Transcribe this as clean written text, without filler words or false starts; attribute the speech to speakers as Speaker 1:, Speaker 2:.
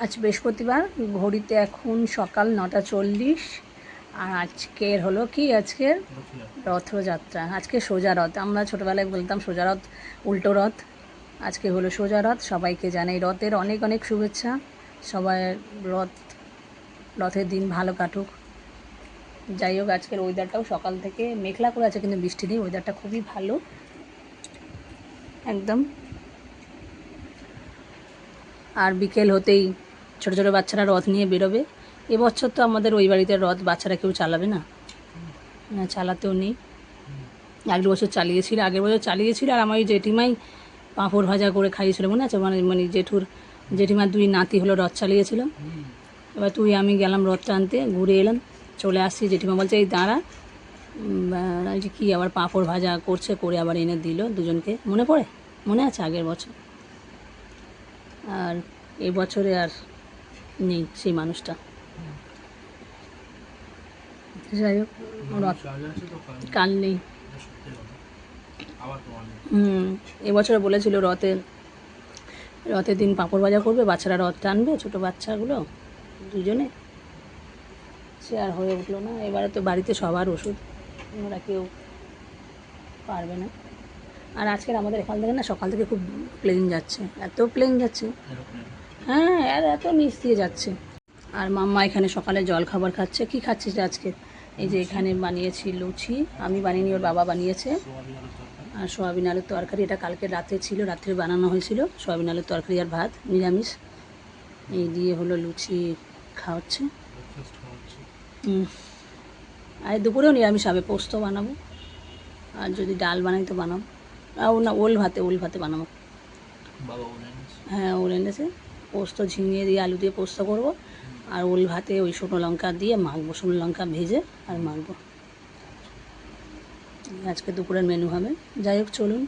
Speaker 1: আজ বৃহস্পতিবার, ঘড়িতে এখন সকাল 9টা 40। আর আজকের হলো কি, আজকের রথযাত্রা। আজকে সোজা রথ, আমরা ছোটোবেলায় বলতাম সোজা রথ, উল্টো রথ। আজকে হলো সোজা রথ। সবাইকে জানাই রথের অনেক অনেক শুভেচ্ছা। সবাই রথের দিন ভালো কাটুক। যাই হোক, আজকের ওয়েদারটাও সকাল থেকে মেঘলা করে আছে, কিন্তু বৃষ্টি নেই। ওয়েদারটা খুবই ভালো একদম। আর বিকেল হতেই ছোটো ছোটো বাচ্চারা রথ নিয়ে বেরোবে। এবছর তো আমাদের ওই বাড়িতে রথ বাচ্চারা কেউ চালাবে না, চালাতেও নেই। আগের বছর চালিয়েছিল, আর আমার ওই জেঠিমাই পাঁপড় ভাজা করে খাইয়েছিল, মনে আছে? মানে জেঠিমার 2 নাতি হলো রথ চালিয়েছিল। এবার আমি গেলাম রথ টানতে, ঘুরে এলাম, চলে আসছি। জেঠিমা বলছে এই দাঁড়া, যে কী আবার পাঁপড় ভাজা করছে, করে আবার এনে দিল দুজনকে। মনে আছে আগের বছর। আর এই বছরে আর নেই সেই মানুষটা। যাই হোক, কাল নেই। এবছরে বলেছিল রথের দিন পাঁপড় ভাজা করবে, বাচ্চারা রথ টানবে, ছোটো বাচ্চাগুলো দুজনে। সে আর হয়ে উঠলো না। এবারে তো বাড়িতে সবার ওষুধ, ওরা কেউ পারবে না। আর আজকের আমাদের এখান থেকে না সকাল থেকে খুব প্লেন যাচ্ছে, এত প্লেন যাচ্ছে, হ্যাঁ, আর এত নিচ দিয়ে যাচ্ছে। আর মাম্মা এখানে সকালে জল খাবার খাচ্ছে। কি খাচ্ছিস আজকে? এই যে এখানে বানিয়েছি লুচি, আমি বানিয়ে ওর বাবা বানিয়েছে। আর সোয়াবিন আলুর তরকারি, এটা কালকে রাতে ছিল, রাত্রে বানানো হয়েছিল। সোয়াবিন আলুর তরকারি আর ভাত, নিরামিষ। এই দিয়ে হলো লুচি খাওয়াচ্ছে। আর দুপুরেও নিরামিষ হবে, পোস্ত বানাবো। আর যদি ডাল বানাই তো বানাবো। না, ওল ভাতে বানাবো। হ্যাঁ, ওল এনেছে। পোস্ত ঝিঙে দিয়ে আলু দিয়ে পোস্ত করবো। আর ওল ভাতে ওই শুকনো লঙ্কা দিয়ে মাখবো, শুকনো লঙ্কা ভেজে আর মাখবো। আজকে দুপুরের মেনু হবে। যাই হোক, চলুন।